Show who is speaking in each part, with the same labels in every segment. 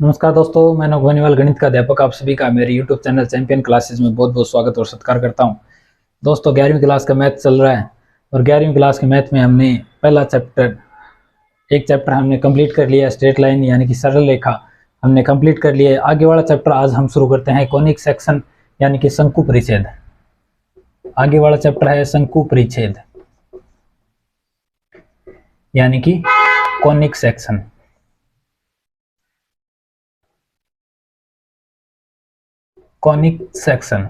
Speaker 1: नमस्कार दोस्तों, मैं नौगनिवाल गणित का अध्यापक आप सभी का मेरे YouTube चैनल चैंपियन क्लासेस में बहुत बहुत स्वागत और सत्कार करता हूं। दोस्तों 11वीं क्लास का मैथ चल रहा है और 11वीं क्लास के मैथ में हमने पहला एक चैप्टर हमने कंप्लीट कर लिया, स्ट्रेट लाइन यानी कि सरल रेखा हमने कंप्लीट कर लिया है। आगे वाला चैप्टर आज हम शुरू करते हैं कॉनिक सेक्शन यानी कि शंकु परिच्छेद। आगे वाला चैप्टर है शंकु परिच्छेद यानी कि कॉनिक सेक्शन। कॉनिक सेक्शन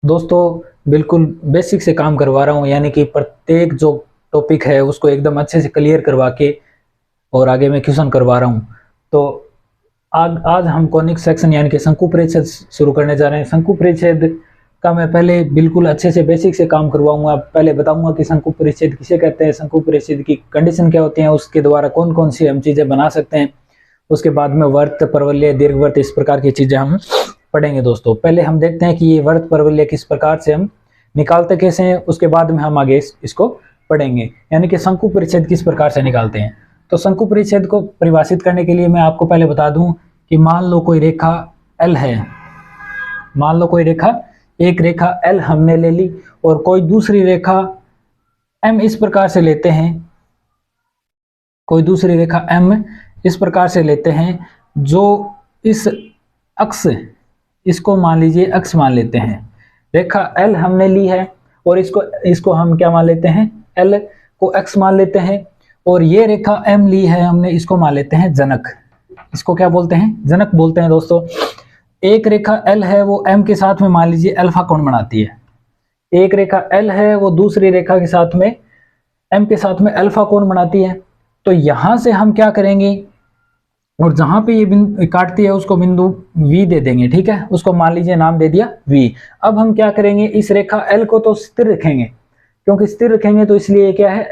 Speaker 1: दोस्तों बिल्कुल बेसिक से काम करवा रहा हूं, यानी कि प्रत्येक जो टॉपिक है उसको एकदम अच्छे से क्लियर करवा के और आगे मैं क्वेश्चन करवा रहा हूं। तो आज हम कॉनिक सेक्शन यानी कि शंकु परिच्छेद शुरू करने जा रहे हैं। शंकु परिच्छेद का मैं पहले बिल्कुल अच्छे से बेसिक से काम करवाऊंगा। पहले बताऊंगा कि शंकु परिच्छेद किसे कहते हैं, शंकु परिच्छेद की कंडीशन क्या होती है, उसके द्वारा कौन कौन सी हम चीजें बना सकते हैं। उसके बाद में वर्त, परवलय, दीर्घवृत्त, इस प्रकार की चीजें हम पढ़ेंगे। दोस्तों पहले हम देखते हैं कि ये वर्त परवलय किस प्रकार से हम निकालते कैसे हैं, उसके बाद में हम आगे इसको पढ़ेंगे, यानी कि शंकु परिच्छेद किस प्रकार से निकालते हैं। तो शंकु परिच्छेद को परिभाषित करने के लिए मैं आपको पहले बता दूं कि मान लो कोई रेखा L है, मान लो कोई रेखा, एक रेखा L हमने ले ली और कोई दूसरी रेखा M इस प्रकार से लेते हैं, कोई दूसरी रेखा M इस प्रकार से लेते हैं, जो इस अक्ष, इसको मान लीजिए अक्ष मान लेते हैं। रेखा L हमने ली है और इसको हम क्या मान लेते हैं, L को अक्ष मान लेते हैं, और ये रेखा M ली है हमने, इसको मान लेते हैं जनक। इसको क्या बोलते हैं, जनक बोलते हैं। दोस्तों एक रेखा L है वो M के साथ में मान लीजिए अल्फा कोण बनाती है। एक रेखा L है वो दूसरी रेखा के साथ में M के साथ में अल्फा कोण बनाती है। तो यहां से हम क्या करेंगे, और जहां पे ये बिंदु काटती है उसको बिंदु V दे देंगे, ठीक है, उसको मान लीजिए नाम दे दिया V। अब हम क्या करेंगे, इस रेखा L को तो स्थिर रखेंगे, क्योंकि स्थिर रखेंगे तो इसलिए क्या है,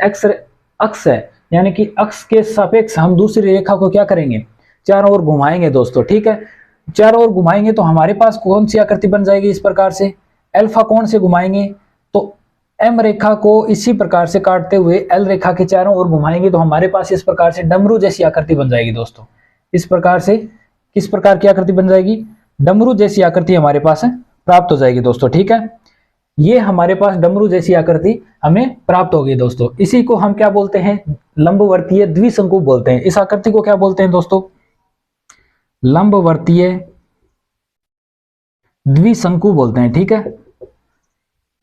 Speaker 1: अक्ष है, यानी कि अक्ष के सापेक्ष हम दूसरी रेखा को क्या करेंगे, चारों ओर घुमाएंगे। दोस्तों ठीक है, चारों ओर घुमाएंगे तो हमारे पास कौन सी आकृति बन जाएगी, इस प्रकार से अल्फा कोण से घुमाएंगे तो M रेखा को इसी प्रकार से काटते हुए L रेखा के चारों ओर घुमाएंगे तो हमारे पास इस प्रकार से डमरू जैसी आकृति बन जाएगी। दोस्तों इस प्रकार से किस प्रकार की आकृति बन जाएगी, डमरू जैसी आकृति हमारे पास प्राप्त हो जाएगी। दोस्तों ठीक है, ये हमारे पास डमरू जैसी आकृति हमें प्राप्त होगी। दोस्तों इसी को हम क्या बोलते हैं, लंबवर्तीय द्विशंकु बोलते हैं। इस आकृति को क्या बोलते हैं दोस्तों, लंबवर्तीय द्विशंकु बोलते हैं। ठीक है,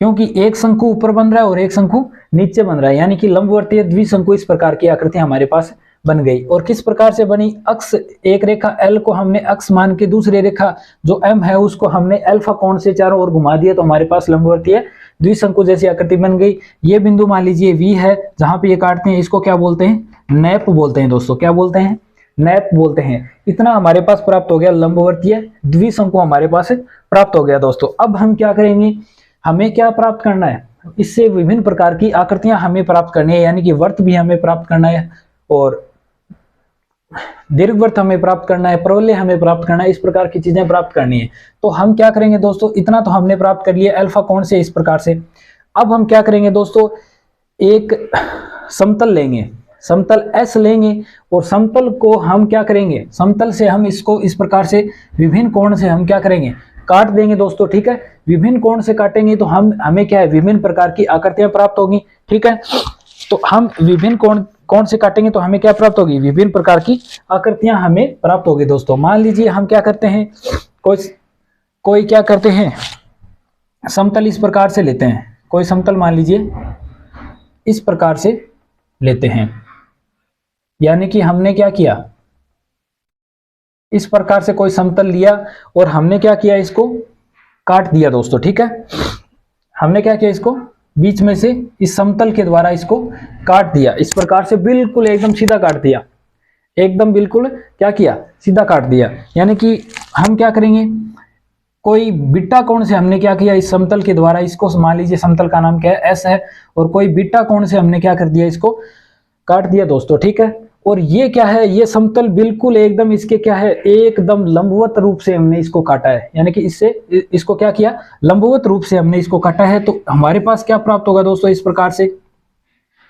Speaker 1: क्योंकि एक शंकु ऊपर बन रहा है और एक शंकु नीचे बन रहा है, यानी कि लंबवर्तीय द्विशंकु इस प्रकार की आकृति हमारे पास बन गई। और किस प्रकार से बनी, अक्ष, एक रेखा L को हमने अक्ष मान के दूसरी रेखा जो M है उसको हमने अल्फा कोण से चारों ओर घुमा दिया तो हमारे पास लंबवर्तीय द्विशंकु जैसी आकृति बन गई। ये बिंदु मान लीजिए V है, जहां पे ये काटते हैं इसको क्या बोलते हैं, नैप बोलते हैं। दोस्तों क्या बोलते हैं, नैप बोलते हैं। इतना हमारे पास प्राप्त हो गया, लंबवर्तीय द्विशंकु हमारे पास प्राप्त हो गया। दोस्तों अब हम क्या करेंगे, हमें क्या प्राप्त करना है, इससे विभिन्न प्रकार की आकृतियां हमें प्राप्त करनी है, यानी कि वर्त भी हमें प्राप्त करना है और दीर्घवृत्त हमें प्राप्त करना है, परवलय हमें प्राप्त करना है, इस प्रकार की चीजें प्राप्त करनी है। तो हम क्या करेंगे दोस्तों, इतना तो हमने प्राप्त कर लिया अल्फा कोण से, इस प्रकार से। अब हम क्या करेंगे दोस्तों, एक समतल लेंगे, समतल S लेंगे और समतल को हम क्या करेंगे, समतल से हम इसको इस प्रकार से विभिन्न कोण से हम क्या करेंगे, काट देंगे। दोस्तों ठीक है, विभिन्न कोण से काटेंगे तो हमें क्या है, विभिन्न प्रकार की आकृतियां प्राप्त होगी। ठीक है, तो हम विभिन्न कोण से काटेंगे तो हमें क्या प्राप्त होगी, विभिन्न प्रकार की आकृतियां हमें प्राप्त होगी। दोस्तों मान लीजिए हम क्या करते हैं, कोई क्या करते हैं, समतल इस प्रकार से लेते हैं, कोई समतल मान लीजिए इस प्रकार से लेते हैं, यानी कि हमने क्या किया, इस प्रकार से कोई समतल लिया और हमने क्या किया, इसको काट दिया। दोस्तों ठीक है, हमने क्या किया, इसको बीच में से इस समतल के द्वारा इसको काट दिया, इस प्रकार से बिल्कुल एकदम सीधा काट दिया, एकदम बिल्कुल क्या किया, सीधा काट दिया। यानी कि हम क्या करेंगे, कोई बीटा कोण से हमने क्या किया, इस समतल के द्वारा इसको, मान लीजिए समतल का नाम क्या है, S है, और कोई बीटा कोण से हमने क्या कर दिया, इसको काट दिया। दोस्तों ठीक है, और ये क्या है, ये समतल बिल्कुल एकदम इसके क्या है, एकदम लंबवत रूप से हमने इसको काटा है, यानी कि इससे इसको क्या किया, लंबवत रूप से हमने इसको काटा है। तो हमारे पास क्या प्राप्त होगा दोस्तों, इस प्रकार से,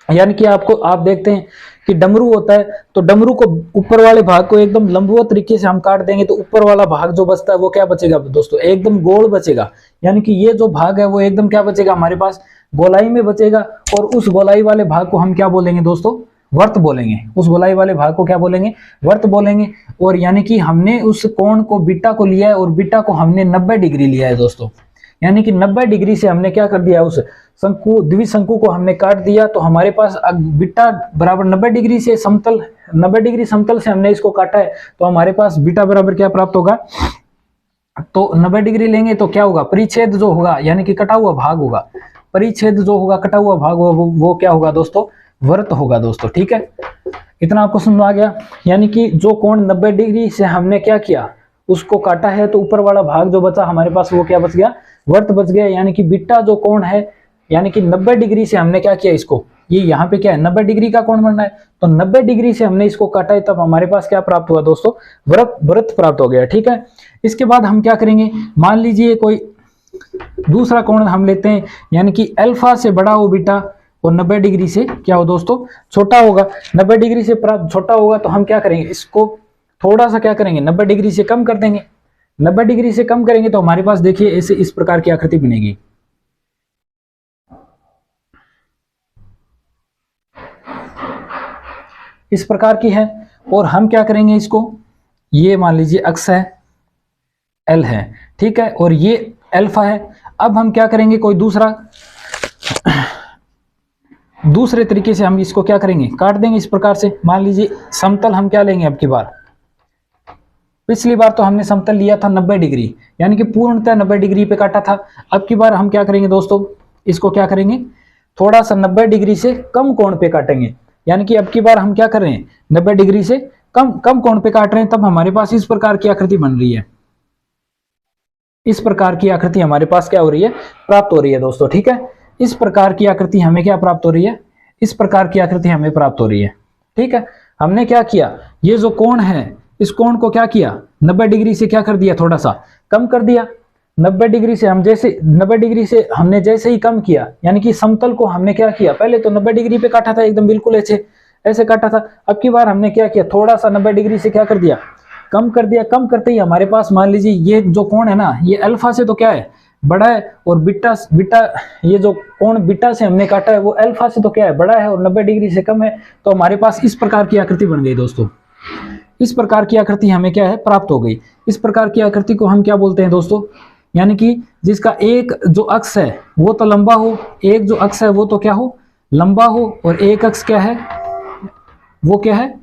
Speaker 1: यानी कि आप देखते हैं कि डमरू होता है, तो डमरू को ऊपर वाले भाग को एकदम लंबवत तरीके से हम काट देंगे तो ऊपर वाला भाग जो बचता है वो क्या बचेगा दोस्तों, एकदम गोल बचेगा। यानी कि ये जो भाग है वो एकदम क्या बचेगा हमारे पास, गोलाई में बचेगा। और उस गोलाई वाले भाग को हम क्या बोलेंगे दोस्तों, वर्त बोलेंगे। उस गोलाई वाले भाग को क्या बोलेंगे, वर्त बोलेंगे। और यानी कि हमने उस कोण को बीटा को लिया है और बीटा को हमने 90 डिग्री लिया है दोस्तों। यानी कि 90 डिग्री से हमने क्या कर दिया, उस शंकु द्विशंकु को हमने काट दिया। तो हमारे पास बीटा बराबर 90 डिग्री से समतल, 90 डिग्री समतल से हमने इसको काटा है, तो हमारे पास बीटा बराबर क्या प्राप्त होगा, तो 90 डिग्री लेंगे तो क्या होगा, परिच्छेद जो होगा यानी कि कटा हुआ भाग होगा, परिच्छेद जो होगा कटा हुआ भाग होगा वो क्या होगा दोस्तों, वर्त होगा दोस्तों। ठीक है, इतना आपको समझ आ गया। यानी कि जो कोण 90 डिग्री से हमने क्या किया, उसको काटा है, तो ऊपर वाला भाग जो बचा हमारे पास वो क्या बच गया, वर्त बच गया। यानी कि बीटा जो कोण है, यानी कि 90 डिग्री से हमने क्या किया इसको, ये यहाँ पे क्या है 90 डिग्री का कोण बनना है, तो 90 डिग्री से हमने इसको काटा है, तब हमारे पास क्या प्राप्त हुआ दोस्तों, वर्त प्राप्त हो गया। ठीक है, इसके बाद हम क्या करेंगे, मान लीजिए कोई दूसरा कोण हम लेते हैं, यानी कि अल्फा से बड़ा हो बीटा और 90 डिग्री से क्या हो दोस्तों, छोटा होगा। 90 डिग्री से प्राप्त छोटा होगा तो हम क्या करेंगे, इसको थोड़ा सा क्या करेंगे, 90 डिग्री से कम कर देंगे। 90 डिग्री से कम करेंगे तो हमारे पास देखिए ऐसे इस प्रकार की आकृति बनेगी। इस प्रकार की है। और हम क्या करेंगे इसको, ये मान लीजिए अक्ष है, एल है, ठीक है, और ये अल्फा है। अब हम क्या करेंगे, कोई दूसरे तरीके से हम इसको क्या करेंगे, काट देंगे इस प्रकार से। मान लीजिए समतल हम क्या लेंगे अब की बार, पिछली बार तो हमने समतल लिया था 90 डिग्री, यानी कि पूर्णतः 90 डिग्री पे काटा था। अब की बार हम क्या करेंगे दोस्तों, इसको क्या करेंगे, थोड़ा सा 90 डिग्री से कम कोण पे काटेंगे। यानी कि अब की बार हम क्या कर रहे हैं, 90 डिग्री से कम कोण पे काट रहे हैं, तब हमारे पास इस प्रकार की आकृति बन रही है। इस प्रकार की आकृति हमारे पास क्या हो रही है, प्राप्त हो रही है दोस्तों। ठीक है, इस प्रकार की आकृति हमें क्या प्राप्त हो रही है, इस प्रकार की आकृति हमें प्राप्त हो रही है। ठीक है, हमने क्या किया, ये जो कोण है इस कोण को क्या किया, 90 डिग्री से क्या कर दिया, थोड़ा सा कम कर दिया। 90 डिग्री से हम जैसे 90 डिग्री से हमने जैसे ही कम किया, यानी कि समतल को हमने क्या किया, पहले तो 90 डिग्री पे काटा था एकदम बिल्कुल ऐसे काटा था। अब की बार हमने क्या किया, थोड़ा सा 90 डिग्री से क्या कर दिया, कम कर दिया। कम करते ही हमारे पास मान लीजिए ये जो कोण है ना, ये अल्फा से तो क्या है, बड़ा है, और बीटा ये जो कोण बीटा से हमने काटा है वो अल्फा से तो क्या है, बड़ा है और 90 डिग्री से कम है। तो हमारे पास इस प्रकार की आकृति बन गई दोस्तों। इस प्रकार की आकृति हमें क्या है, प्राप्त हो गई। इस प्रकार की आकृति को हम क्या बोलते हैं दोस्तों, यानी कि जिसका एक जो अक्ष है वो तो लंबा हो, एक जो अक्ष है वो तो क्या हो, लंबा हो, और एक अक्ष क्या है, वो क्या है,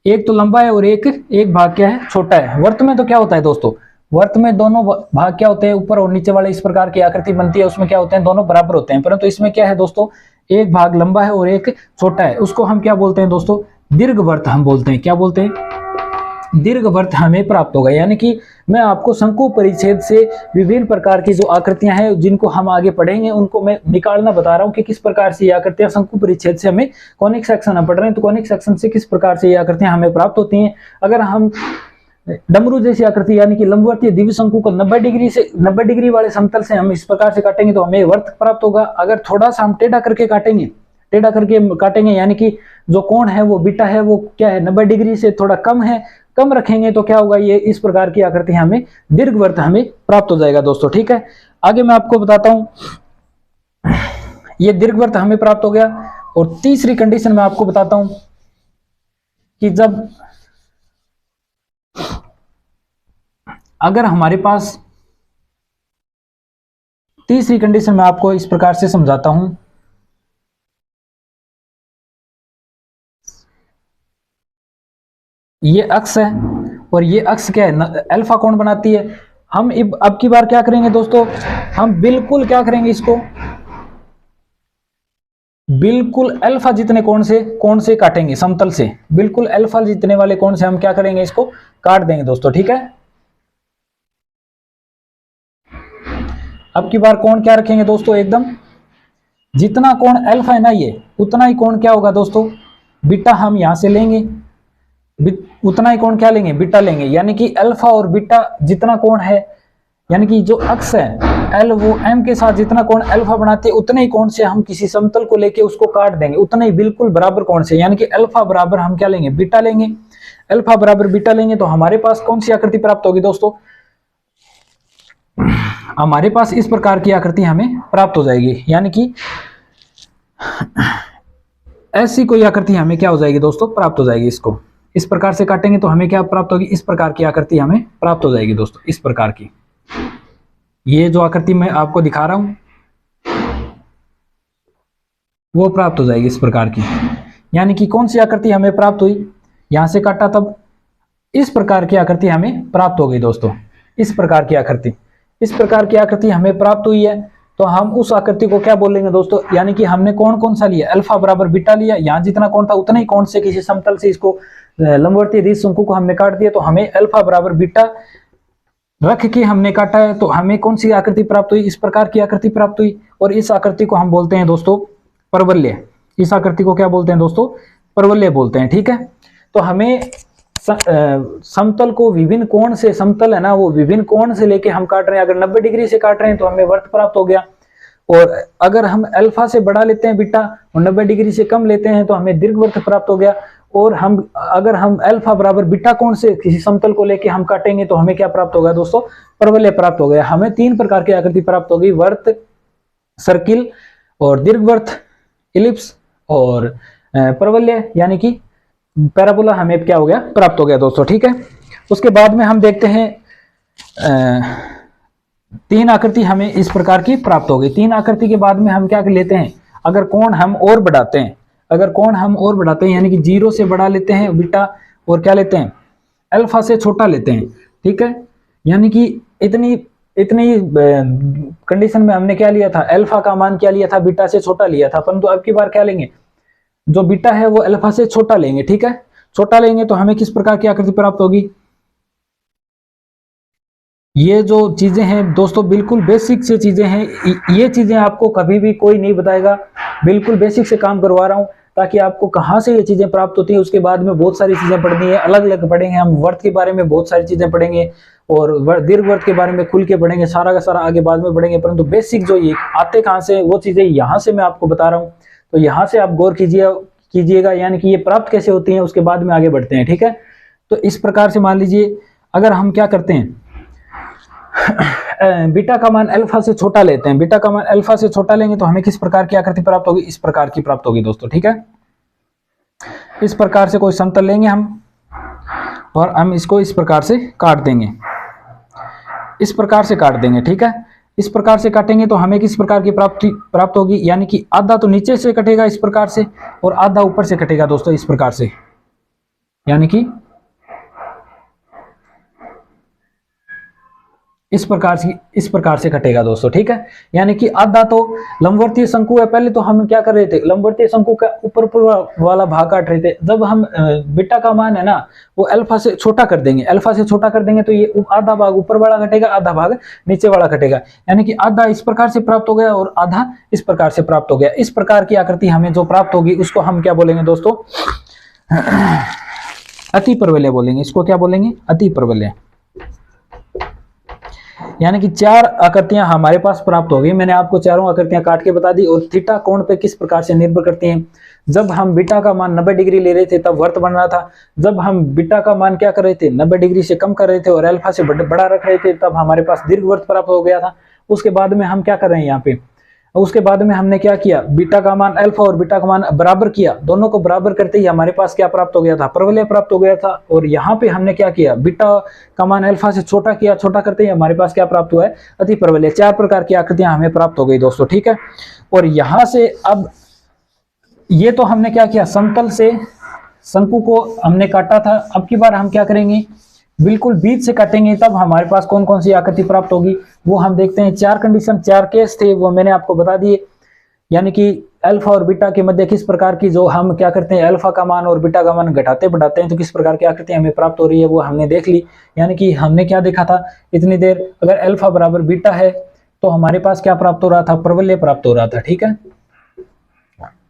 Speaker 1: एक तो लंबा है और एक भाग क्या है, छोटा है। वर्त में तो क्या होता है दोस्तों, वर्त में दोनों भाग क्या होते हैं, ऊपर और नीचे वाले इस प्रकार की आकृति बनती है, उसमें क्या होते हैं, दोनों बराबर होते हैं। परंतु इसमें क्या है दोस्तों, एक भाग लंबा है और एक छोटा है, उसको हम क्या बोलते हैं दोस्तों, दीर्घवर्त हम बोलते हैं। क्या बोलते हैं, दीर्घवर्त हमें प्राप्त होगा। यानी कि मैं आपको शंकु परिच्छेद से विभिन्न प्रकार की जो आकृतियां हैं जिनको हम आगे पढ़ेंगे उनको मैं निकालना बता रहा हूं कि किस प्रकार से ये आकृतियां शंकु परिच्छेद से हमें कॉनिक सेक्शन हम पढ़ रहे हैं तो कॉनिक सेक्शन से किस प्रकार से ये आकृतियां हमें प्राप्त होती हैं। अगर हम डमरू जैसी आकृति यानी कि लंबवर्तीय द्विशंकु को 90 डिग्री वाले समतल से हम इस प्रकार से काटेंगे तो हमें वर्त प्राप्त होगा। अगर थोड़ा सा हम टेढ़ा करके काटेंगे यानी कि जो कोण है वो बीटा है वो क्या है, 90 डिग्री से थोड़ा कम रखेंगे तो क्या होगा, ये इस प्रकार की आकृति हमें दीर्घवर्त हमें प्राप्त हो जाएगा दोस्तों। ठीक है, आगे मैं आपको बताता हूं, ये दीर्घवर्त हमें प्राप्त हो गया। और तीसरी कंडीशन मैं आपको बताता हूं कि जब अगर हमारे पास, तीसरी कंडीशन मैं आपको इस प्रकार से समझाता हूं, ये अक्ष है और ये अक्ष क्या है, अल्फा कोण बनाती है। हम अब की बार क्या करेंगे दोस्तों, हम बिल्कुल क्या करेंगे, इसको बिल्कुल अल्फा जितने कोण से काटेंगे, समतल से बिल्कुल अल्फा जितने वाले कोण से हम क्या करेंगे, इसको काट देंगे दोस्तों। ठीक है, अब की बार कोण क्या रखेंगे दोस्तों, एकदम जितना कोण अल्फा है ना ये उतना ही कोण क्या होगा दोस्तों, बीटा हम यहां से लेंगे, उतना ही कोण क्या लेंगे, बीटा लेंगे। यानी कि अल्फा और बीटा जितना कोण है, यानी कि जो अक्ष है एल वो एम के साथ जितना कोण अल्फा बनाते हैं उतने ही कोण से हम किसी समतल को लेके उसको काट देंगे, उतने ही बिल्कुल बराबर कोण से, यानी कि अल्फा बराबर हम क्या लेंगे, बीटा लेंगे। अल्फा बराबर बीटा लेंगे तो हमारे पास कौन सी आकृति प्राप्त होगी दोस्तों, हमारे पास इस प्रकार की आकृति हमें प्राप्त हो जाएगी, यानी कि ऐसी कोई आकृति हमें क्या हो जाएगी दोस्तों, प्राप्त हो जाएगी। इसको इस प्रकार से काटेंगे तो हमें क्या प्राप्त होगी, इस प्रकार की आकृति हमें प्राप्त हो जाएगी दोस्तों, इस प्रकार की। ये जो आकृति मैं आपको दिखा रहा हूं वो प्राप्त हो जाएगी इस प्रकार की, यानी कि कौन सी आकृति हमें प्राप्त हुई, यहां से काटा तब इस प्रकार की आकृति हमें प्राप्त हो गई दोस्तों, इस प्रकार की आकृति, इस प्रकार की आकृति हमें प्राप्त हुई है। तो हम उस आकृति को क्या बोलेंगे दोस्तों, यानी कि हमने कोण कौन सा लिया, अल्फा बराबर बीटा लिया, यहां जितना कोण था उतना ही कोण से किसी समतल से इसको लंबवर्तीय द्विज शंकु को हमने काट दिया, तो हमें अल्फा बराबर बीटा रख के हमने काटा है, तो हमें कौन सी आकृति प्राप्त हुई, इस प्रकार की आकृति प्राप्त हुई। और इस आकृति को हम बोलते हैं दोस्तों परवलय, इस आकृति को क्या बोलते हैं दोस्तों, परवलय बोलते हैं, ठीक है। तो हमें समतल को विभिन्न कोण से, समतल है ना वो विभिन्न कोण से लेके हम काट रहे हैं, अगर 90 डिग्री से काट रहे हैं तो हमें वर्त प्राप्त हो गया, और अगर हम अल्फा से बढ़ा लेते हैं बीटा और 90 डिग्री से कम लेते हैं तो हमें दीर्घवृत्त प्राप्त हो गया। और अगर हम अल्फा बराबर बीटा कोण से किसी समतल को लेके हम काटेंगे तो हमें क्या प्राप्त होगा दोस्तों, परवलय प्राप्त हो गया। हमें 3 प्रकार की आकृति प्राप्त होगी, वर्त, सर्किल और दीर्घवृत्त, इलिप्स और परवलय यानी कि पैराबोला हमें क्या हो गया, प्राप्त हो गया दोस्तों, ठीक है। उसके बाद में हम देखते हैं 3 आकृति हमें इस प्रकार की प्राप्त हो गई। 3 आकृति के बाद में हम क्या लेते हैं, अगर कोण हम और बढ़ाते हैं, अगर कोण हम और बढ़ाते हैं यानी कि 0 से बढ़ा लेते हैं बीटा और क्या लेते हैं, अल्फा से छोटा लेते हैं, ठीक है। यानी कि इतनी कंडीशन में हमने क्या लिया था, अल्फा का मान क्या लिया था, बीटा से छोटा लिया था, परंतु अब की बार क्या लेंगे, जो बीटा है वो अल्फा से छोटा लेंगे, ठीक है। छोटा लेंगे तो हमें किस प्रकार की आकृति प्राप्त होगी। ये जो चीजें हैं दोस्तों बिल्कुल बेसिक से चीजें हैं, ये चीजें आपको कभी भी कोई नहीं बताएगा, बिल्कुल बेसिक से काम करवा रहा हूं ताकि आपको कहां से ये चीजें प्राप्त होती हैं। उसके बाद में बहुत सारी चीजें पढ़नी है, अलग अलग पढ़ेंगे हम, वर्त के बारे में बहुत सारी चीजें पढ़ेंगे और दीर्घवृत्त के बारे में खुल के पढ़ेंगे, सारा का सारा आगे बाद में पढ़ेंगे, परंतु बेसिक जो ये आते कहां से वो चीजें यहां से मैं आपको बता रहा हूं, तो यहाँ से आप गौर कीजिएगा, यानी कि ये प्राप्त कैसे होती हैं, उसके बाद में आगे बढ़ते हैं, ठीक है। तो इस प्रकार से मान लीजिए अगर हम क्या करते हैं, बीटा का मान अल्फा से छोटा लेते हैं, बीटा का मान अल्फा से छोटा लेंगे तो हमें किस प्रकार की आकृति प्राप्त होगी, इस प्रकार की प्राप्त होगी दोस्तों, ठीक है। इस प्रकार से कोई समतल लेंगे हम और हम इसको इस प्रकार से काट देंगे, इस प्रकार से काट देंगे, ठीक है। इस प्रकार से काटेंगे तो हमें किस प्रकार की प्राप्त होगी, यानी कि आधा तो नीचे से कटेगा इस प्रकार से और आधा ऊपर से कटेगा दोस्तों, इस प्रकार से, यानी कि इस प्रकार से कटेगा दोस्तों, ठीक है। यानी कि आधा तो लंबवर्तीय शंकु है, पहले तो हम क्या कर रहे थे, लंबवर्तीय शंकु का ऊपर वाला भाग काट रहे थे। जब हम बीटा का मान है ना वो अल्फा से छोटा कर देंगे, अल्फा से छोटा कर देंगे तो ये आधा भाग ऊपर वाला कटेगा, आधा भाग नीचे वाला कटेगा, यानी कि आधा इस प्रकार से प्राप्त हो गया और आधा इस प्रकार से प्राप्त हो गया। इस प्रकार की आकृति हमें जो प्राप्त होगी उसको हम क्या बोलेंगे दोस्तों, अति परवलय बोलेंगे। इसको क्या बोलेंगे, अति परवलय। यानी कि 4 आकृतियां हमारे पास प्राप्त हो गई। मैंने आपको चारों आकृतियां काट के बता दी और थीटा कोण पे किस प्रकार से निर्भर करती हैं। जब हम बीटा का मान 90 डिग्री ले रहे थे तब वर्त बन रहा था, जब हम बीटा का मान क्या कर रहे थे, 90 डिग्री से कम कर रहे थे और अल्फा से बड़ा रख रहे थे, तब हमारे पास दीर्घवृत्त प्राप्त हो गया था। उसके बाद में हम क्या कर रहे हैं यहाँ पे, उसके बाद में हमने क्या किया, बीटा का मान अल्फा और बीटा का मान बराबर किया, दोनों को बराबर करते ही हमारे पास क्या प्राप्त हो गया था, परवलय प्राप्त हो गया था। और यहाँ पे हमने क्या किया, बीटा का मान अल्फा से छोटा किया, छोटा करते ही हमारे पास क्या प्राप्त हुआ है, अति परवलय। 4 प्रकार की आकृतियां हमें प्राप्त हो गई दोस्तों, ठीक है। और यहां से अब ये तो हमने क्या किया, समतल से शंकु को हमने काटा था। अब की बार हम क्या करेंगे, बिल्कुल बीच से काटेंगे, तब हमारे पास कौन कौन सी आकृति प्राप्त होगी वो हम देखते हैं। 4 कंडीशन, 4 केस थे, वो मैंने आपको बता दिए। यानी कि अल्फा और बीटा के मध्य किस प्रकार की, जो हम क्या करते हैं, अल्फा का मान और बीटा का मान घटाते बढ़ाते हैं तो किस प्रकार की आकृति हमें प्राप्त हो रही है वो हमने देख ली। यानी कि हमने क्या देखा था इतनी देर, अगर अल्फा बराबर बीटा है तो हमारे पास क्या प्राप्त हो रहा था, परवलय प्राप्त हो रहा था, ठीक है।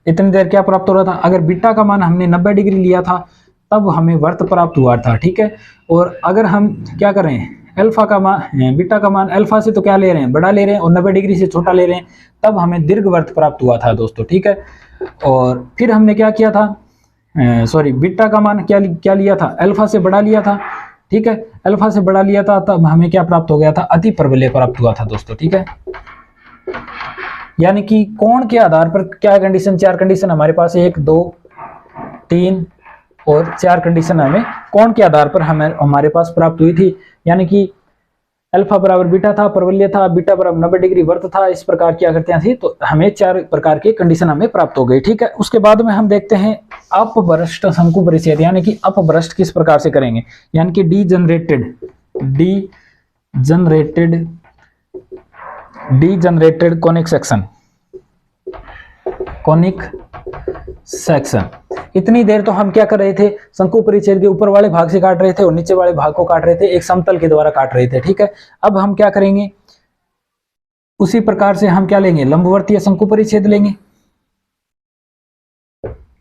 Speaker 1: इतनी देर क्या प्राप्त हो रहा था, अगर बीटा का मान हमने 90 डिग्री लिया था तब हमें वर्त प्राप्त हुआ था, ठीक है। और अगर हम क्या करें, अल्फा का मान, बीटा का मान अल्फा से तो क्या ले रहे हैं, बड़ा ले रहे हैं और 90 डिग्री से छोटा ले रहे हैं, तब हमें दीर्घवृत्त प्राप्त हुआ था दोस्तों, ठीक है। और फिर हमने क्या किया था, बीटा का मान क्या लिया था, अल्फा से बड़ा लिया था, ठीक है, अल्फा से बड़ा लिया था, तब हमें क्या प्राप्त हो गया था, अति परवलय प्राप्त हुआ था दोस्तों, ठीक है। यानी कि कोण के आधार पर क्या कंडीशन, 4 कंडीशन हमारे पास, 1 2 3 और 4 कंडीशन हमें कोण के आधार पर हमारे पास प्राप्त हुई थी। यानी कि अल्फा बराबर बीटा था, परवलय था, बीटा बराबर 90 डिग्री वर्त था, इस प्रकार की आकृतियां थी, तो हमें 4 प्रकार के कंडीशन हमें प्राप्त हो गई, ठीक है। उसके बाद में हम देखते हैं अपभ्रष्ट शंकु परिच्छेद, यानी कि अपभ्रष्ट किस प्रकार से करेंगे, यानी कि डीजनरेटेड कोनिक सेक्शन। इतनी देर तो हम क्या कर रहे थे, शंकु परिच्छेद के ऊपर वाले भाग से काट रहे थे और नीचे वाले भाग को काट रहे थे, एक समतल के द्वारा काट रहे थे, ठीक है। अब हम क्या करेंगे, उसी प्रकार से हम क्या लेंगे, लंबवर्तीय शंकु परिच्छेद लेंगे,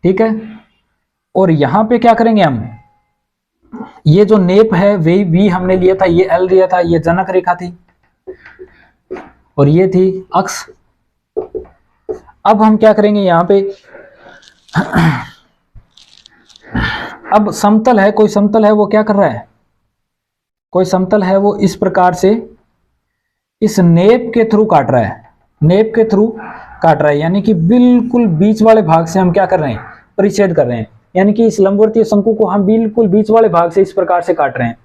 Speaker 1: ठीक है। और यहां पे क्या करेंगे हम, ये जो नेप है वे भी हमने लिया था, ये एल लिया था, ये जनक रेखा थी और ये थी अक्ष। अब हम क्या करेंगे यहां पे, अब समतल है, कोई समतल है वो क्या कर रहा है, कोई समतल है वो इस प्रकार से इस नेप के थ्रू काट रहा है, नेप के थ्रू काट रहा है, यानी कि बिल्कुल बीच वाले भाग से हम क्या कर रहे हैं, परिच्छेद कर रहे हैं। यानी कि इस लंबवर्तीय शंकु को हम बिल्कुल बीच वाले भाग से इस प्रकार से काट रहे हैं।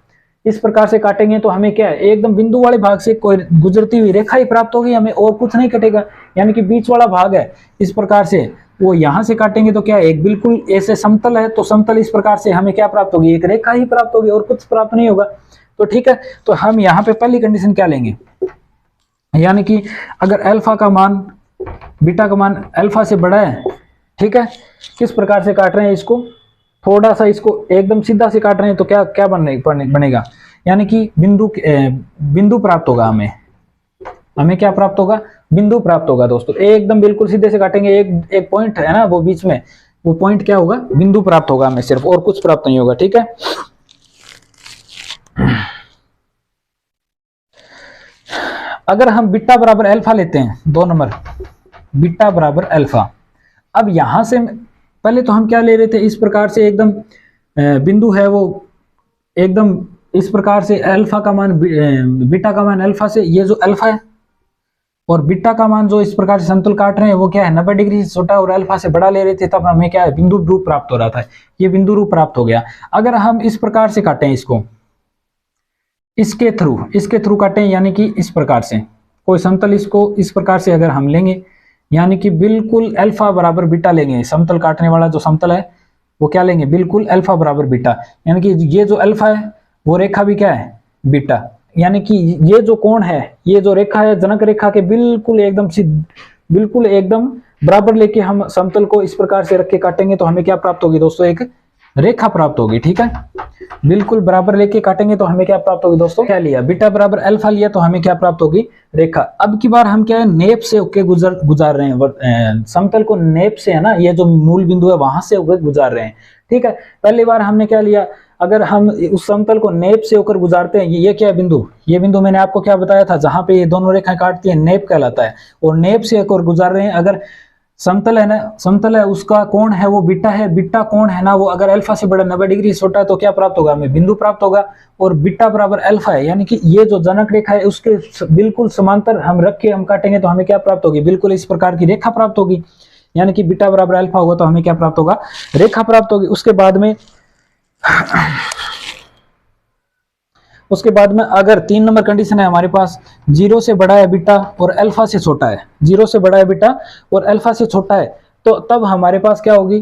Speaker 1: इस प्रकार से काटेंगे तो हमें क्या है, एकदम बिंदु वाले भाग से कोई गुजरती हुई रेखा ही प्राप्त होगी, हमें और कुछ नहीं कटेगा। यानी कि बीच वाला भाग है इस प्रकार से, वो यहां से काटेंगे तो क्या है, एक बिल्कुल ऐसे समतल है, तो समतल इस प्रकार से हमें क्या प्राप्त होगी, एक रेखा ही प्राप्त होगी और कुछ प्राप्त नहीं होगा, तो ठीक है। तो हम यहाँ पे पहली कंडीशन क्या लेंगे, यानी कि अगर अल्फा का मान बीटा का मान अल्फा से बड़ा है, ठीक है, किस प्रकार से काट रहे हैं इसको, थोड़ा सा इसको एकदम सीधा से काट रहे हैं, तो क्या क्या बनेगा, यानी कि बिंदु प्राप्त होगा, हमें क्या प्राप्त होगा, बिंदु प्राप्त होगा दोस्तों। एकदम बिल्कुल सीधे से काटेंगे, एक पॉइंट है ना वो बीच में, वो पॉइंट क्या होगा, बिंदु प्राप्त होगा हमें सिर्फ, और कुछ प्राप्त नहीं होगा, ठीक है। अगर हम बीटा बराबर अल्फा लेते हैं, 2 नंबर बीटा बराबर अल्फा, अब यहां से पहले तो हम क्या ले रहे थे, इस प्रकार से एकदम बिंदु है वो एकदम इस प्रकार से, अल्फा का मान बीटा का मान अल्फा से, ये जो अल्फा है और बीटा का मान जो इस प्रकार से समतल काट रहे हैं वो क्या है, 90 डिग्री से छोटा और अल्फा से बड़ा ले रहे थे, तब हमें क्या है, बिंदु रूप प्राप्त हो रहा था, ये बिंदु रूप प्राप्त हो गया। अगर हम इस प्रकार से काटें इसको, इसके थ्रू काटें, यानी कि इस प्रकार से कोई समतल, इसको इस प्रकार से अगर हम लेंगे, यानी कि बिल्कुल अल्फा बराबर बीटा लेंगे, समतल काटने वाला जो समतल है वो क्या लेंगे, बिल्कुल अल्फा बराबर बीटा, यानी कि ये जो अल्फा है वो रेखा भी क्या है, बीटा, यानी कि ये जो कोण है, ये जो रेखा है जनक रेखा के बिल्कुल एकदम बराबर लेके हम समतल को इस प्रकार से रख के काटेंगे, तो हमें क्या प्राप्त होगी दोस्तों, एक रेखा प्राप्त होगी, ठीक है। बिल्कुल बराबर लेके काटेंगे तो हमें क्या प्राप्त होगी दोस्तों, क्या लिया, बीटा बराबर अल्फा लिया, तो हमें क्या प्राप्त होगी, रेखा। अब की बार हम क्या है, नेप से होके गुजार रहे हैं, समतल को नेप से, है ना, ये जो मूल बिंदु है वहां से होकर गुजार रहे हैं, ठीक है। पहली बार हमने क्या लिया, अगर हम उस समतल को नेप से होकर गुजारते हैं, ये क्या है बिंदु, ये बिंदु मैंने आपको क्या बताया था, जहां पे ये दोनों रेखाएं काटती है नेप कहलाता है, और नेप से होकर गुजार रहे हैं। अगर समतल है ना, समतल है उसका कोण है वो बीटा है, बीटा कोण है ना वो अगर अल्फा से बड़ा 90 डिग्री छोटा है, तो क्या प्राप्त होगा, हमें बिंदु प्राप्त होगा। और बीटा बराबर अल्फा है, यानी कि ये जो जनक रेखा है उसके बिल्कुल समांतर हम रख के हम काटेंगे तो हमें क्या प्राप्त होगी, बिल्कुल इस प्रकार की रेखा प्राप्त होगी, यानी कि बीटा बराबर अल्फा होगा तो हमें क्या प्राप्त होगा, रेखा प्राप्त होगी। उसके बाद में अगर 3 नंबर कंडीशन है हमारे पास, 0 से बड़ा है बीटा और अल्फा से छोटा है, 0 से बड़ा है बीटा और अल्फा से छोटा है, तो तब हमारे पास क्या होगी,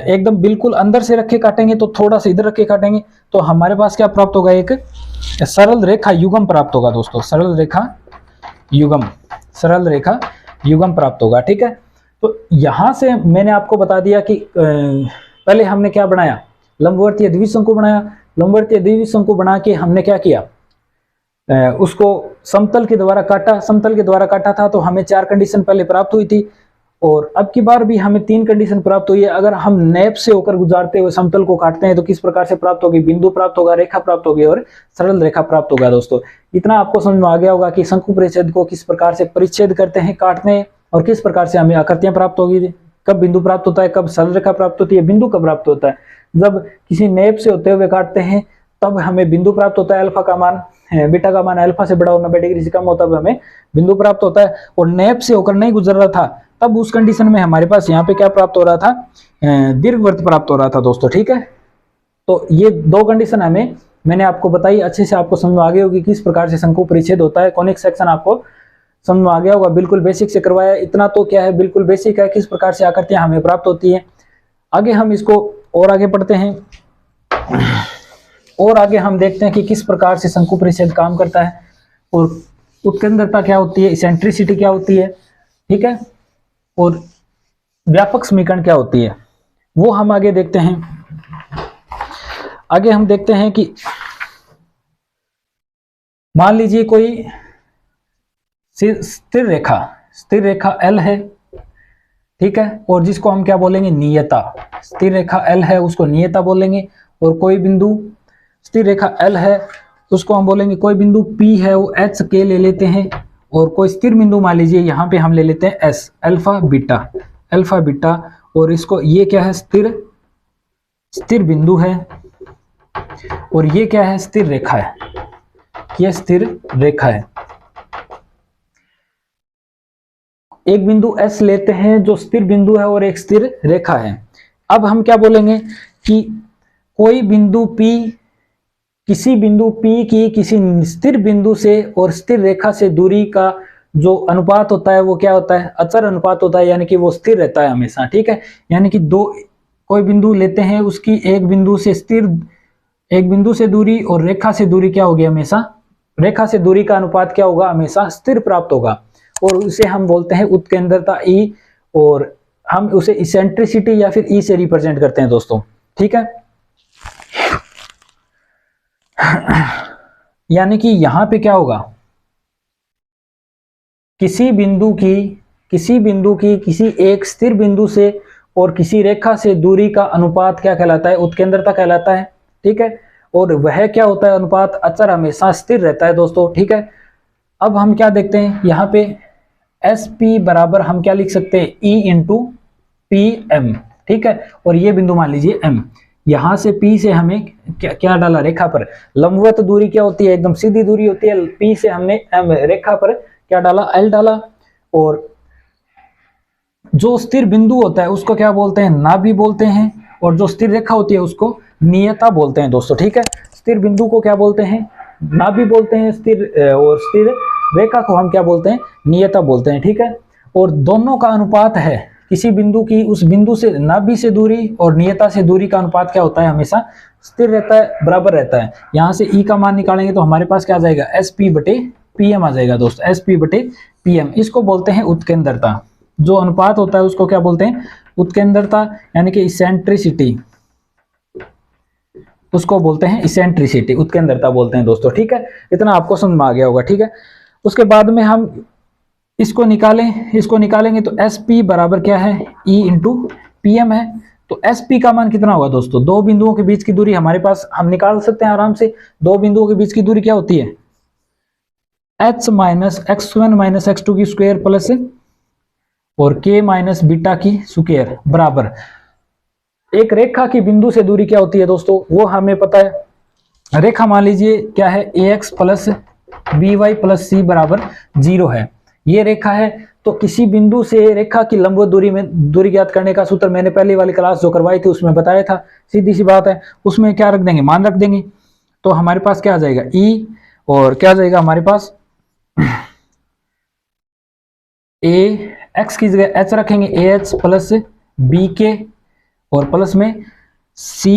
Speaker 1: एकदम बिल्कुल अंदर से रख के काटेंगे, तो थोड़ा सा इधर रख के काटेंगे तो हमारे पास क्या प्राप्त होगा, एक सरल रेखा युगम प्राप्त होगा दोस्तों, सरल रेखा युगम प्राप्त होगा, ठीक है। तो यहां से मैंने आपको बता दिया कि पहले हमने क्या बनाया, लंबवर्तीय द्विशंकु बनाया, लंबवर्तीय द्विशंकु बना के हमने क्या किया, उसको समतल के द्वारा काटा, समतल के द्वारा काटा था तो हमें 4 कंडीशन पहले प्राप्त हुई थी। और अब की बार भी हमें 3 कंडीशन प्राप्त हुई है। अगर हम नैप से होकर गुजारते हुए समतल को काटते हैं तो किस प्रकार से प्राप्त होगी, बिंदु प्राप्त होगा, रेखा प्राप्त होगी और सरल रेखा प्राप्त होगा। दोस्तों इतना आपको समझ में आ गया होगा कि शंकु परिच्छेद को किस प्रकार से परिच्छेद करते हैं, काटते हैं, और किस प्रकार से हमें आकृतियां प्राप्त होगी, कब बिंदु प्राप्त होता है, कब सरल रेखा प्राप्त होती है, बिंदु कब प्राप्त होता है। जब किसी नैप से होते हुए काटते हैं तब हमें बिंदु प्राप्त होता है, अल्फा का मान, बीटा का मान अल्फा से बड़ा और 90 डिग्री से कम होता है, हमें बिंदु प्राप्त होता है। और नैप से होकर नहीं गुजर रहा था तब उस कंडीशन में हमारे पास यहाँ पे क्या प्राप्त हो रहा था, दीर्घवृत्त प्राप्त हो रहा था। दोस्तों ठीक है, तो ये 2 कंडीशन मैंने आपको बताई, अच्छे से आपको समझ में आ गई होगी किस प्रकार से शंकु परिच्छेद होता है। कॉनिक सेक्शन आपको समझ में आ गया होगा, बिल्कुल बेसिक से करवाया, इतना तो क्या है बिल्कुल बेसिक है, किस प्रकार से आकृतियां हमें प्राप्त होती है। आगे हम इसको और आगे पढ़ते हैं और आगे हम देखते हैं कि किस प्रकार से शंकु परिच्छेद काम करता है और उत्केंद्रता क्या होती है, इसेंट्रिसिटी क्या होती है, ठीक है, और व्यापक समीकरण क्या होती है, वो हम आगे देखते हैं। आगे हम देखते हैं कि मान लीजिए कोई स्थिर रेखा L है, ठीक है, और जिसको हम क्या बोलेंगे, नियता। स्थिर रेखा L है उसको नियता बोलेंगे। और कोई बिंदु स्थिर रेखा L है उसको हम बोलेंगे, कोई बिंदु P है वो H के ले लेते हैं, और कोई स्थिर बिंदु मान लीजिए यहाँ पे हम ले लेते हैं S, अल्फा बीटा, और इसको ये क्या है, स्थिर बिंदु है, और ये क्या है, स्थिर रेखा है, ये स्थिर रेखा है। एक बिंदु S लेते हैं जो स्थिर बिंदु है और एक स्थिर रेखा है। अब हम क्या बोलेंगे कि कोई बिंदु P, किसी बिंदु P की किसी स्थिर बिंदु से और स्थिर रेखा से दूरी का जो अनुपात होता है वो क्या होता है, अचर अनुपात होता है, यानी कि वो स्थिर रहता है हमेशा, ठीक है। यानी कि कोई बिंदु लेते हैं, उसकी एक बिंदु से दूरी और रेखा से दूरी क्या होगी, हमेशा रेखा से दूरी का अनुपात क्या होगा, हमेशा स्थिर प्राप्त होगा, और उसे हम बोलते हैं उत्केंद्रता E, और हम उसे इसेंट्रिसिटी या फिर E से रिप्रेजेंट करते हैं दोस्तों, ठीक है। यानी कि यहां पे क्या होगा, किसी बिंदु की किसी एक स्थिर बिंदु से और किसी रेखा से दूरी का अनुपात क्या कहलाता है, उत्केंद्रता कहलाता है, ठीक है। और वह क्या होता है, अनुपात अचर हमेशा स्थिर रहता है दोस्तों, ठीक है। अब हम क्या देखते हैं यहाँ पे, SP बराबर हम क्या लिख सकते हैं, E इंटू PM, ठीक है। और ये बिंदु मान लीजिए M, यहां से P से हमें क्या डाला, रेखा पर लंबवत दूरी क्या होती है, एकदम सीधी दूरी होती है। P से हमने M रेखा पर क्या डाला, L डाला, और जो स्थिर बिंदु होता है उसको क्या बोलते हैं, नाभि बोलते हैं, और जो स्थिर रेखा होती है उसको नियता बोलते हैं दोस्तों, ठीक है। स्थिर बिंदु को क्या बोलते हैं, नाभि बोलते हैं, और स्थिर रेखा को हम क्या बोलते हैं, नियता बोलते हैं, ठीक है। और दोनों का अनुपात है, किसी बिंदु की उस बिंदु से नाभि से दूरी और नियता से दूरी का अनुपात क्या होता है, हमेशा स्थिर रहता है, बराबर रहता है। यहां से E का मान निकालेंगे तो हमारे पास क्या आ जाएगा, SP/PM आ जाएगा दोस्तों, SP/PM। इसको बोलते हैं उत्केंद्रता। जो अनुपात होता है उसको क्या बोलते हैं, उत्केंद्रता, यानी कि इसेंट्रिसिटी, उसको बोलते हैं इसेंट्रिसिटी, उत्केंद्रता बोलते हैं दोस्तों, ठीक है। इतना आपको समझ में आ गया होगा, ठीक है। उसके बाद में हम इसको निकालेंगे तो SP बराबर क्या है, E इंटू PM है। तो SP का मान कितना होगा दोस्तों, दो बिंदुओं के बीच की दूरी हमारे पास हम निकाल सकते हैं आराम से। दो बिंदुओं के बीच की दूरी क्या होती है, H minus x1 minus x2 की स्क्वायर प्लस और K माइनस बीटा की स्क्वायर बराबर एक रेखा की बिंदु से दूरी क्या होती है दोस्तों, वो हमें पता है। रेखा मान लीजिए क्या है, AX plus BY plus C बराबर 0 है, ये रेखा है। तो किसी बिंदु से रेखा की लंबवत दूरी ज्ञात करने का सूत्र मैंने पहले वाली क्लास जो करवाई थी उसमें बताया था, सीधी सी बात है। उसमें क्या रख देंगे, मान रख देंगे, तो हमारे पास क्या आ जाएगा, E, और क्या आ जाएगा हमारे पास, AX की जगह H रखेंगे, AH प्लस BK, और प्लस में C,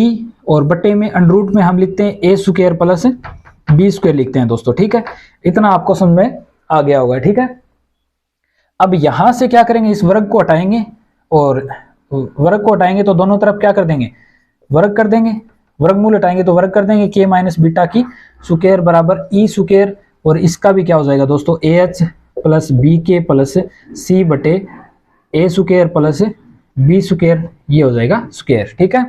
Speaker 1: और बटे में अंडररूट में हम लिखते हैं A square plus B square लिखते हैं दोस्तों, ठीक है। इतना आपको समझ में आ गया होगा, ठीक है। अब यहां से क्या करेंगे, इस वर्ग को हटाएंगे, और वर्ग को हटाएंगे तो दोनों तरफ क्या कर देंगे, वर्ग कर देंगे, वर्गमूल हटाएंगे तो वर्ग कर देंगे, K माइनस बीटा की स्क्वायर बराबर E स्क्वायर, और इसका भी क्या हो जाएगा दोस्तों, AH plus BK plus C बटे ए स्क्वायर प्लस बी स्क्वायर, ये हो जाएगा स्क्वायर। ठीक है,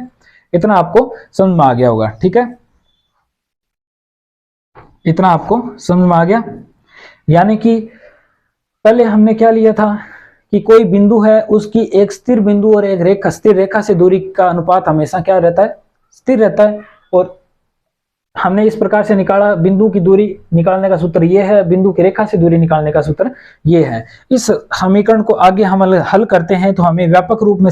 Speaker 1: इतना आपको समझ में आ गया होगा। ठीक है, इतना आपको समझ में आ गया। यानी कि पहले हमने क्या लिया था कि कोई बिंदु है, उसकी एक स्थिर बिंदु और एक रेखा, स्थिर रेखा से दूरी का अनुपात हमेशा क्या रहता है, स्थिर रहता है। और हमने इस प्रकार से निकाला, बिंदु की दूरी निकालने का सूत्र ये है, बिंदु की रेखा से दूरी निकालने का सूत्र ये है। इस समीकरण को आगे हम हल करते हैं तो हमें व्यापक रूप में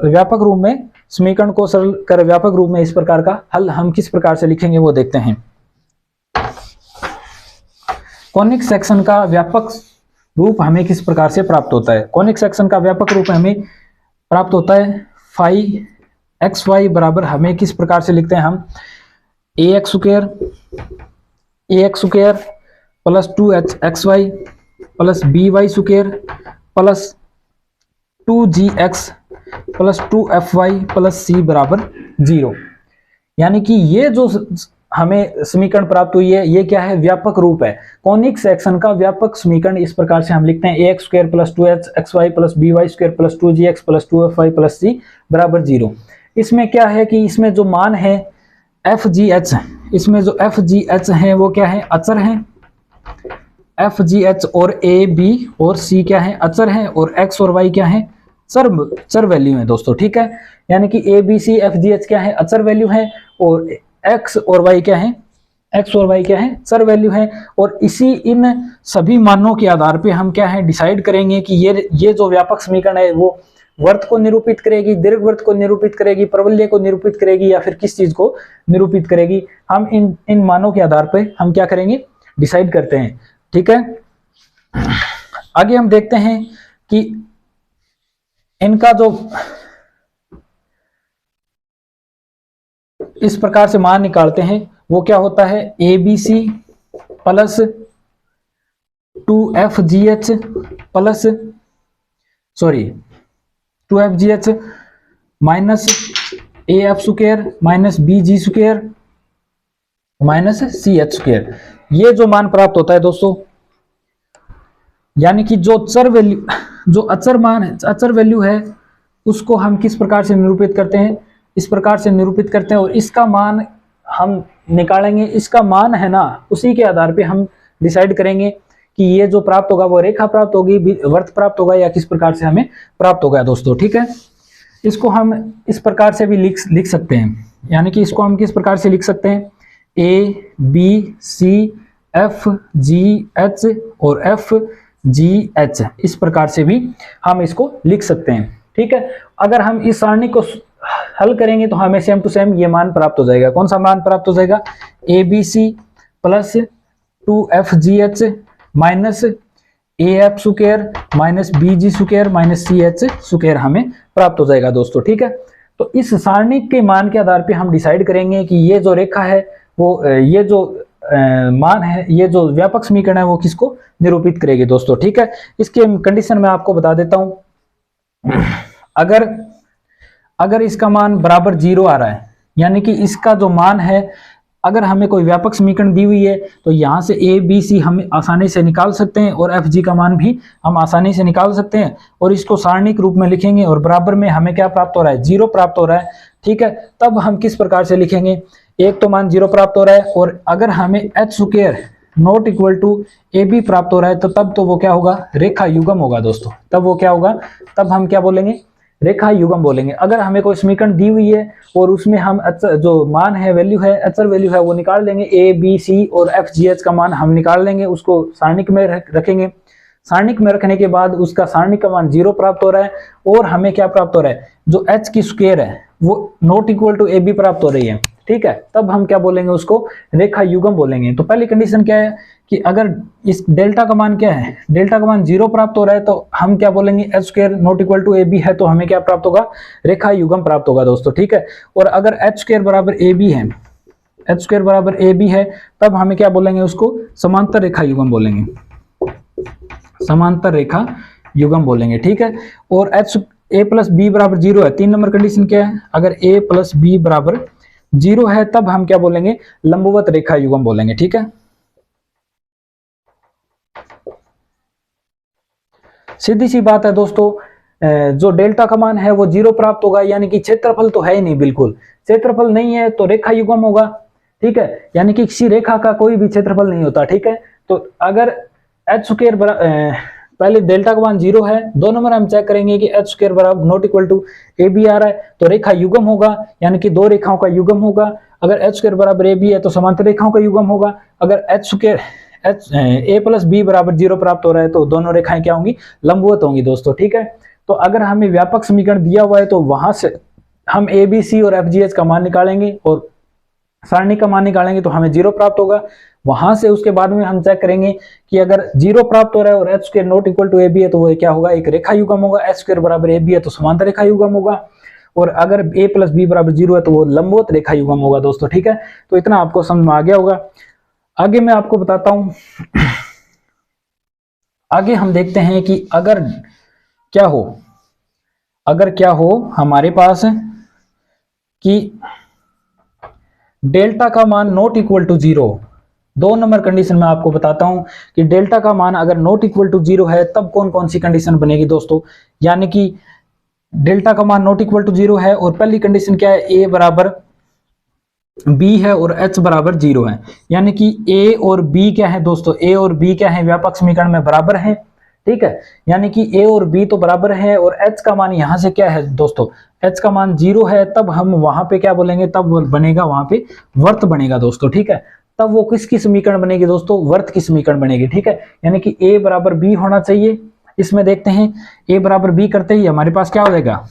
Speaker 1: व्यापक रूप में समीकरण को सरल कर व्यापक रूप में इस प्रकार का हल हम किस प्रकार से लिखेंगे वो देखते हैं। कॉनिक सेक्शन का व्यापक रूप हमें किस प्रकार से प्राप्त होता है। कॉनिक सेक्शन का व्यापक रूप हमें प्राप्त होता है फाई एक्स वाई बराबर, हमें किस प्रकार से लिखते हैं हम, a x square plus 2x(xy) plus by square plus 2gx plus 2fy plus c बराबर 0। यानी कि ये जो हमें समीकरण प्राप्त हुई है, ये क्या है, व्यापक रूप है। कॉनिक सेक्शन का व्यापक समीकरण इस प्रकार से हम लिखते हैं, a x square plus 2xy plus by square plus 2gx plus 2fy plus c बराबर 0। इसमें क्या है कि इसमें जो मान है fgh, इसमें जो fgh है वो क्या है, अचर है। fgh और a b और c क्या है, अचर है, और x और y क्या है, चर वैल्यू है दोस्तों। ठीक है, यानी कि a b c fgh क्या है, अचर वैल्यू है, और x और y क्या है, चर वैल्यू है। और इसी इन सभी मानों के आधार पे हम क्या है, डिसाइड करेंगे कि ये जो व्यापक समीकरण है वो वर्त को निरूपित करेगी, दीर्घवृत्त को निरूपित करेगी, परवलय को निरूपित करेगी, या फिर किस चीज को निरूपित करेगी। हम इन मानों के आधार पे हम क्या करेंगे, डिसाइड करते हैं। ठीक है, आगे हम देखते हैं कि इनका जो इस प्रकार से मान निकालते हैं वो क्या होता है, A B C plus 2fgh plus 2fgh minus A F square minus B G square minus C H square, ये जो मान प्राप्त होता है दोस्तों। यानी कि जो चर वैल्यू, जो अचर मान है, अचर वैल्यू है, उसको हम किस प्रकार से निरूपित करते हैं, इस प्रकार से निरूपित करते हैं। और इसका मान हम निकालेंगे, इसका मान है ना, उसी के आधार पे हम डिसाइड करेंगे कि ये जो प्राप्त होगा वो रेखा प्राप्त होगी, वर्त प्राप्त होगा, या किस प्रकार से हमें प्राप्त होगा दोस्तों। ठीक है, इसको हम इस प्रकार से भी लिख सकते हैं। यानी कि इसको हम किस प्रकार से लिख सकते हैं, A B C F G H और एफ जी एच, इस प्रकार से भी हम इसको लिख सकते हैं। ठीक है, अगर हम इस सारणी को हल करेंगे तो हमें सेम टू सेम ये मान प्राप्त हो जाएगा। कौन सा मान प्राप्त हो जाएगा, A B C plus 2fgh minus A F square minus B G square minus C H square हमें प्राप्त हो जाएगा दोस्तों। ठीक है, तो इस सारणी के मान के आधार पे हम डिसाइड करेंगे कि ये जो रेखा है वो ये जो मान है, ये जो व्यापक समीकरण है वो किसको निरूपित करेगी दोस्तों। ठीक है, इसके कंडीशन में आपको बता देता हूं, अगर इसका मान बराबर 0 आ रहा है, यानी कि इसका जो मान है, अगर हमें कोई व्यापक समीकरण दी हुई है तो यहाँ से ए बी सी हम आसानी से निकाल सकते हैं, और एफ जी का मान भी हम आसानी से निकाल सकते हैं, और इसको सारणिक रूप में लिखेंगे, और बराबर में हमें क्या प्राप्त हो रहा है, 0 प्राप्त हो रहा है। ठीक है, तब हम किस प्रकार से लिखेंगे, एक तो मान 0 प्राप्त हो रहा है, और अगर हमें H square not equal to A B प्राप्त हो रहा है, तो तब तो वो क्या होगा, रेखा युग्म होगा दोस्तों। तब वो क्या होगा, तब हम क्या बोलेंगे, रेखा युग्म बोलेंगे। अगर हमें कोई समीकरण दी हुई है और उसमें हम जो मान है, वैल्यू है, अचर वैल्यू है, वो निकाल लेंगे, ए बी सी और एफ जी एच का मान हम निकाल लेंगे, उसको सारणिक में रखेंगे। सारणिक में रखने के बाद उसका सारणिक का मान 0 प्राप्त हो रहा है, और हमें क्या प्राप्त हो रहा है, जो एच की स्क्वायर है वो not equal to A B प्राप्त हो रही है। ठीक है, तब हम क्या बोलेंगे, उसको रेखा युग्म बोलेंगे। तो पहली कंडीशन क्या है कि अगर इस डेल्टा का मान क्या है, डेल्टा का मान 0 प्राप्त हो रहा है, तो हम क्या बोलेंगे, H square not equal to A B है, तो हमें क्या प्राप्त होगा, रेखा युग्म प्राप्त होगा दोस्तों। ठीक है, और अगर एच स्क्वायर बराबर ए बी है, एच स्क्वायर बराबर ए बी है, तब हमें क्या बोलेंगे, उसको समांतर रेखा युग्म बोलेंगे, समांतर रेखा युग्म बोलेंगे। ठीक है, और एच ए प्लस बी बराबर 0 है, 3 नंबर कंडीशन क्या है, अगर ए प्लस बी बराबर 0 है, तब हम क्या बोलेंगे, लंबवत रेखा युग्म बोलेंगे। ठीक है, सीधी सी बात है दोस्तों, जो डेल्टा का मान है वो 0 प्राप्त होगा, यानी कि क्षेत्रफल तो है ही नहीं, बिल्कुल क्षेत्रफल नहीं है तो रेखा युग्म होगा। ठीक है, यानी कि किसी रेखा का कोई भी क्षेत्रफल नहीं होता। ठीक है, तो अगर एच स्क्वायर पहले डेल्टा का मान 0 है, 2 नंबर हम चेक करेंगे कि एच स्क्वायर बराबर not equal to A b आ रहा है तो रेखा युग्म होगा, यानी कि दो रेखाओं का युग्म होगा। अगर एच स्क्वायर बराबर ए बी है तो समांतर रेखाओं का युग्म होगा। अगर एच स्क्वायर ए प्लस बी बराबर 0 प्राप्त हो रहा है तो दोनों रेखाएं क्या होंगी, लंबवत होंगी दोस्तों। ठीक है, तो अगर हमें व्यापक समीकरण दिया हुआ है तो वहां से हम ए बी सी और एफ जी एच का मान निकालेंगे और सारणी का मान निकालेंगे तो हमें 0 प्राप्त होगा। वहां से उसके बाद में हम चेक करेंगे कि अगर 0 प्राप्त हो रहा है और H square not equal to A B है तो वो क्या होगा, एक रेखा युग्म होगा। एच स्क्वायर बराबर ए बी है तो समांतर रेखा युग्म होगा, और अगर ए प्लस बी बराबर 0 है तो वो लंबवत रेखा युग्म होगा दोस्तों। ठीक है, तो इतना आपको समझ में आ गया होगा। आगे मैं आपको बताता हूं, आगे हम देखते हैं कि अगर क्या हो हमारे पास कि डेल्टा का मान not equal to 0। 2 number condition में आपको बताता हूं कि डेल्टा का मान अगर नॉट इक्वल टू 0 है तब कौन कौन सी कंडीशन बनेगी दोस्तों। यानी कि डेल्टा का मान नॉट इक्वल टू 0 है और पहली कंडीशन क्या है, ए बराबर बी है और एच बराबर 0 है। यानी कि ए और बी क्या है दोस्तों, ए और बी क्या है, व्यापक समीकरण में बराबर है। ठीक है, यानी कि ए और बी तो बराबर है और एच का मान यहां से क्या है दोस्तों, एच का मान 0 है, तब हम वहां पे क्या बोलेंगे, तब बनेगा वहां पे वर्त बनेगा दोस्तों। ठीक है, तब वो किसकी समीकरण बनेगी दोस्तों, वर्त की समीकरण बनेगी। ठीक है, यानी कि ए बराबर बी होना चाहिए। इसमें देखते हैं ए बराबर बी करते ही हमारे पास क्या हो जाएगा,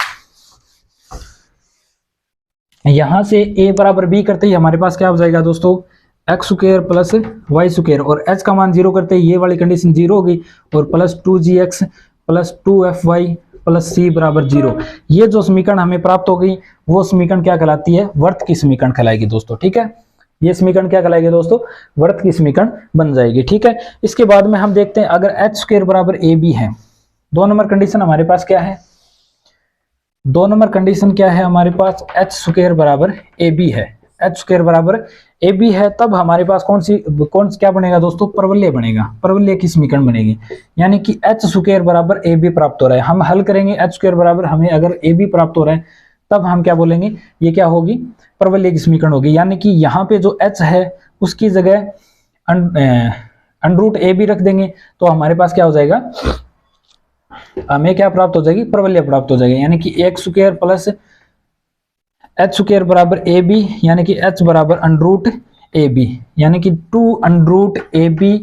Speaker 1: यहां से ए बराबर बी करते ही हमारे पास क्या हो जाएगा दोस्तों, X square plus Y square, और एच का मान 0 करते ही ये वाली कंडीशन 0 होगी, और plus 2gx plus 2fy plus c बराबर 0। ये जो समीकरण हमें प्राप्त हो गई वो समीकरण क्या कहलाती है, वर्त की समीकरण कहलाएगी दोस्तों। ठीक है, ये समीकरण क्या कहलाएगी दोस्तों, वर्त की समीकरण बन जाएगी। ठीक है, इसके बाद में हम देखते हैं अगर एच स्क्वायर बराबर ए बी है, 2 नंबर कंडीशन हमारे पास क्या है, 2 नंबर कंडीशन क्या है हमारे पास, एच स्क्वायर बराबर ए बी है। एच स्क्वायर बराबर ए बी है, तब हमारे पास कौन क्या बनेगा दोस्तों, परवलय बनेगा, परवलय की समीकरण बनेगी। यानी कि एच स्क्वायर बराबर ए बी प्राप्त हो रहा है, हम हल करेंगे एच स्क्वायर बराबर, हमें अगर ए बी प्राप्त हो रहा है तब हम क्या बोलेंगे, ये क्या होगी, परवलय की समीकरण होगी। यानी कि यहाँ पे जो एच है उसकी जगह अंडरूट ए बी रख देंगे तो हमारे पास क्या हो जाएगा, हमें क्या प्राप्त हो जाएगी, परवलय प्राप्त हो जाएगी। यानी कि x square plus H square बराबर ए बी, यानी कि एच बराबर अंडरूट ए बी, यानी कि 2 under root A B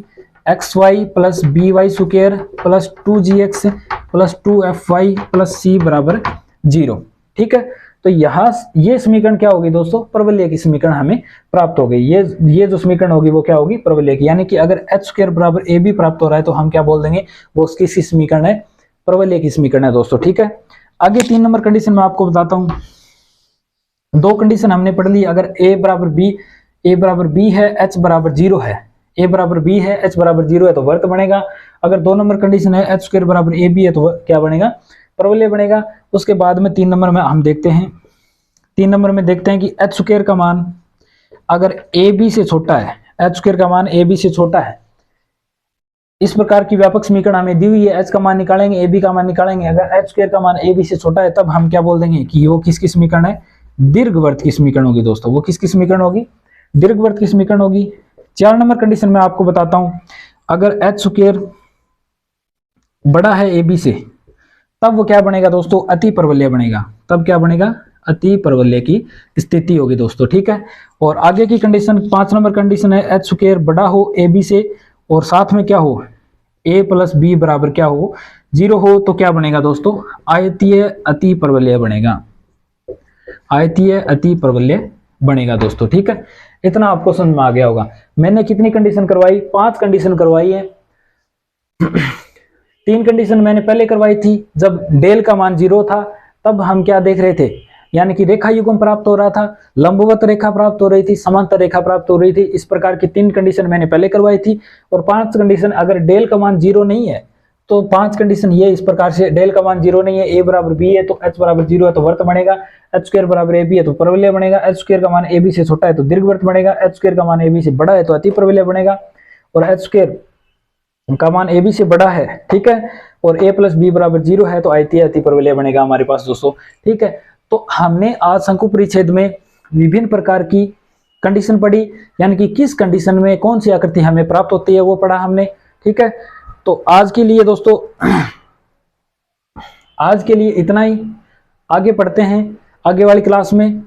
Speaker 1: X Y plus B Y square plus 2gx plus 2fy plus c बराबर 0। ठीक है, तो यहाँ ये समीकरण क्या होगी दोस्तों, परवलय की समीकरण हमें प्राप्त हो गई। ये जो समीकरण होगी वो क्या होगी, परवलय की। यानी कि अगर एच स्क्वायर बराबर ए बी प्राप्त हो रहा है तो हम क्या बोल देंगे, वो उसकी समीकरण है, परवलय की समीकरण है दोस्तों। ठीक है, आगे 3 नंबर कंडीशन में आपको बताता हूं, 2 कंडीशन हमने पढ़ ली। अगर ए बराबर बी है, एच बराबर 0 है, ए बराबर बी है, एच बराबर 0 है तो वर्त बनेगा। अगर 2 नंबर कंडीशन है एच स्क्वायर बराबर ए बी है तो क्या बनेगा, परवलय बनेगा। उसके बाद में 3 नंबर में हम देखते हैं, 3 नंबर में देखते हैं कि एच स्क्वायर का मान अगर ए बी से छोटा है, एच स्क्वायर का मान ए बी से छोटा है, इस प्रकार की व्यापक समीकरण हमें दी हुई है, एच का मान निकालेंगे, ए बी का मान निकालेंगे। अगर एच स्क्वायर का मान ए बी से छोटा है तब हम क्या बोल देंगे कि वो किसकी समीकरण है, दीर्घवृत्त की समीकरण होगी दोस्तों। वो किसकी समीकरण होगी, दीर्घवृत्त की समीकरण होगी। 4 नंबर कंडीशन में आपको बताता हूं, अगर एच स्क्वायर बड़ा है ए बी से तब वो क्या बनेगा दोस्तों, अति परवलय बनेगा। तब क्या बनेगा, अति परवलय की स्थिति होगी दोस्तों। ठीक है, और आगे की कंडीशन 5 नंबर कंडीशन है, एच स्क्वायर बड़ा हो ए बी से और साथ में क्या हो, a प्लस बी बराबर क्या हो, 0 हो, तो क्या बनेगा दोस्तों, आयतीय अति परवलय बनेगा, आयतीय अति परवलय बनेगा दोस्तों। ठीक है, इतना आपको समझ में आ गया होगा। मैंने कितनी कंडीशन करवाई, 5 कंडीशन करवाई है। 3 कंडीशन मैंने पहले करवाई थी जब डेल का मान 0 था, तब हम क्या देख रहे थे, यानी कि रेखा युग्म प्राप्त हो रहा था, लंबवत रेखा प्राप्त हो रही थी, समांतर रेखा प्राप्त हो रही थी। इस प्रकार की 3 कंडीशन मैंने पहले करवाई थी। और 5 कंडीशन, अगर डेल का मान 0 नहीं है तो 5 कंडीशन ये इस प्रकार से, डेल का मान 0 नहीं है, ए बराबर बी है तो एच बराबर 0 है तो वर्त बनेगा, एच स्क्वायर बराबर ए बी है तो परवलय बनेगा, एच स्क्वायर का मान ए बी से छोटा है तो दीर्घवृत्त बनेगा, एच स्क्वायर का मान ए बी से बड़ा है तो अति परवलय बनेगा, और एच स्क्वायर का मान ए बी से बड़ा है, ठीक है, और a प्लस बी बराबर 0 है, तो आयतीय अतिपरवलय बनेगा हमारे पास दोस्तों, ठीक है। तो हमने आज शंकु परिच्छेद में विभिन्न प्रकार की कंडीशन पढ़ी, यानी कि किस कंडीशन में कौन सी आकृति हमें प्राप्त होती है वो पढ़ा हमने, ठीक है। तो आज के लिए दोस्तों आज के लिए इतना ही, आगे पढ़ते हैं आगे वाली क्लास में,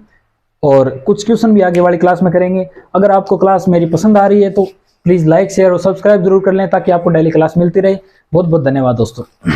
Speaker 1: और कुछ क्वेश्चन भी आगे वाली क्लास में करेंगे। अगर आपको क्लास मेरी पसंद आ रही है तो प्लीज़ लाइक शेयर और सब्सक्राइब जरूर कर लें, ताकि आपको डेली क्लास मिलती रहे। बहुत बहुत धन्यवाद दोस्तों।